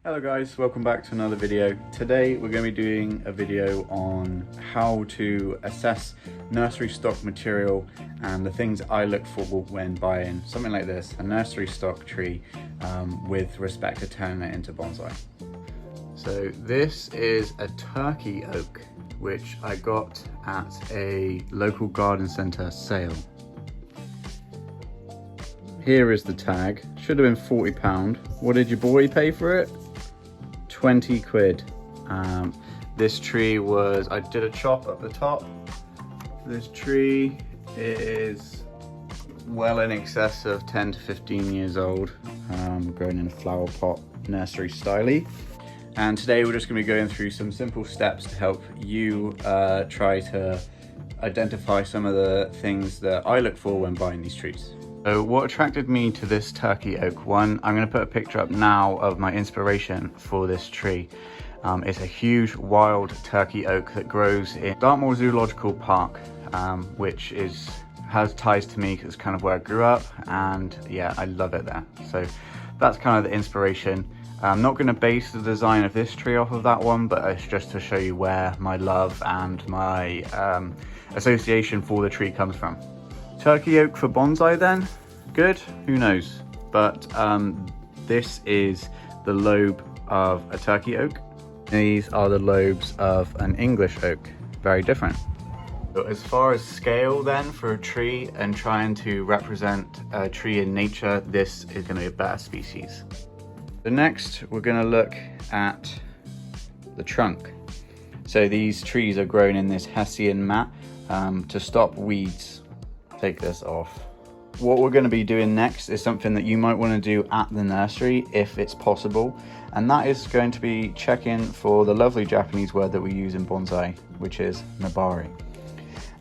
Hello guys, welcome back to another video. Today we're going to be doing a video on how to assess nursery stock material and the things I look for when buying something like this, a nursery stock tree, with respect to turning it into bonsai. So this is a turkey oak which I got at a local garden centre sale. Here is the tag, should have been £40. What did your boy pay for it? 20 quid. This tree was, I did a chop at the top. This tree is well in excess of 10 to 15 years old, grown in a flower pot nursery style. And today we're just going to be going through some simple steps to help you try to identify some of the things that I look for when buying these trees. So what attracted me to this turkey oak one, I'm going to put a picture up now of my inspiration for this tree. It's a huge wild turkey oak that grows in Dartmoor Zoological Park, which has ties to me because it's kind of where I grew up, and yeah, I love it there. So that's kind of the inspiration. I'm not going to base the design of this tree off of that one, but it's just to show you where my love and my association for the tree comes from. Turkey oak for bonsai then? Good? Who knows? But this is the lobe of a turkey oak. These are the lobes of an English oak. Very different. So as far as scale then for a tree and trying to represent a tree in nature, this is going to be a better species. So next we're going to look at the trunk. So these trees are grown in this Hessian mat to stop weeds. Take this off. What we're going to be doing next is something that you might want to do at the nursery if it's possible, and that is going to be checking for the lovely Japanese word that we use in bonsai, which is nabari.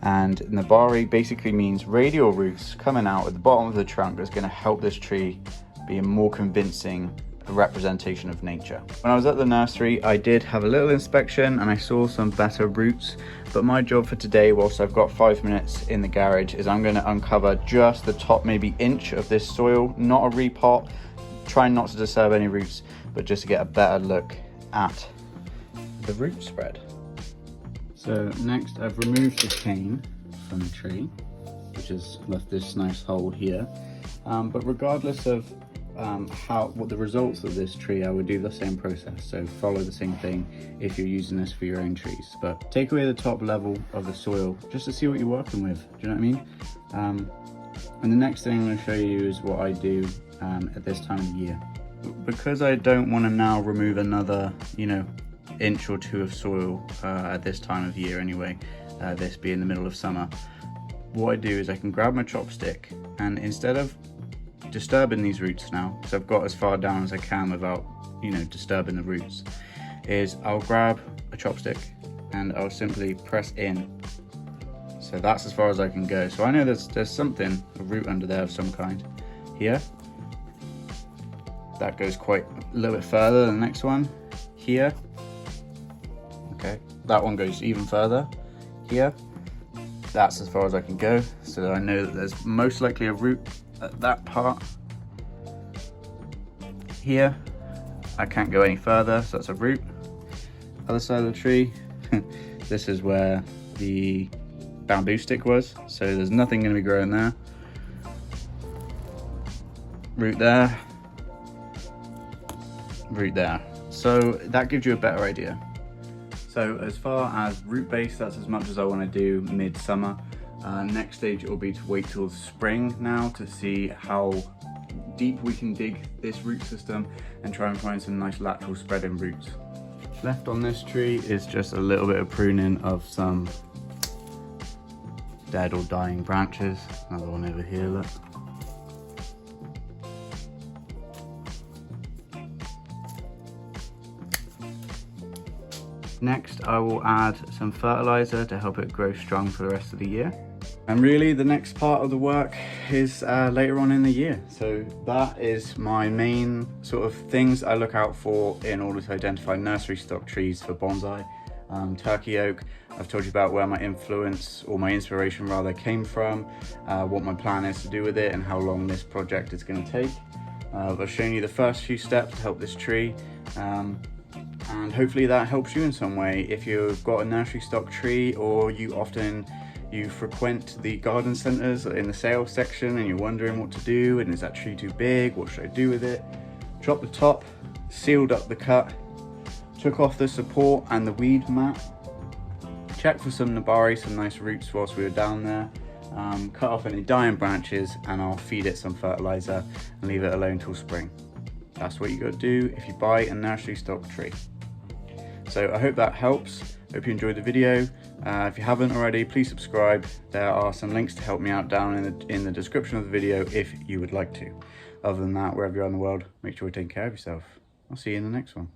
And nabari basically means radial roots coming out at the bottom of the trunk that's going to help this tree be a more convincing representation of nature. When I was at the nursery, I did have a little inspection and I saw some better roots, but my job for today, whilst I've got 5 minutes in the garage, is I'm going to uncover just the top maybe inch of this soil, not a repot, trying not to disturb any roots, but just to get a better look at the root spread. So next I've removed the cane from the tree, which has left this nice hole here, but regardless of what the results of this tree, I would do the same process. So follow the same thing if you're using this for your own trees, but take away the top level of the soil just to see what you're working with. Do you know what I mean? And the next thing I'm going to show you is what I do at this time of year. Because I don't want to now remove another, inch or two of soil at this time of year anyway, this being the middle of summer, what I do is I can grab my chopstick, and instead of disturbing these roots now, so I've got as far down as I can without disturbing the roots, is I'll grab a chopstick and I'll simply press in. So that's as far as I can go. So I know there's something, a root under there of some kind here. That goes quite a little bit further than the next one here. Okay, that one goes even further here. That's as far as I can go, so I know that there's most likely a root at that part here. I can't go any further, so that's a root. Other side of the tree, this is where the bamboo stick was, so there's nothing going to be growing there. Root there, root there. So that gives you a better idea. So as far as root base, that's as much as I want to do mid-summer. Next stage will be to wait till spring now to see how deep we can dig this root system and try and find some nice lateral spreading roots. Left on this tree is just a little bit of pruning of some dead or dying branches. Another one over here, look. Next, I will add some fertilizer to help it grow strong for the rest of the year. And really the next part of the work is later on in the year. So that is my main sort of things I look out for in order to identify nursery stock trees for bonsai. Turkey oak, I've told you about where my influence, or my inspiration rather, came from, what my plan is to do with it and how long this project is going to take. I've shown you the first few steps to help this tree. And hopefully that helps you in some way. If you've got a nursery stock tree, or you frequent the garden centres in the sales section and you're wondering what to do, and is that tree too big, what should I do with it? Dropped the top, sealed up the cut, took off the support and the weed mat, checked for some nabari, some nice roots whilst we were down there, cut off any dying branches, and I'll feed it some fertiliser and leave it alone till spring. That's what you got to do if you buy a nursery stock tree. So I hope that helps. Hope you enjoyed the video. If you haven't already, please subscribe. There are some links to help me out down in the description of the video if you would like to. Other than that, wherever you are in the world, make sure you take care of yourself. I'll see you in the next one.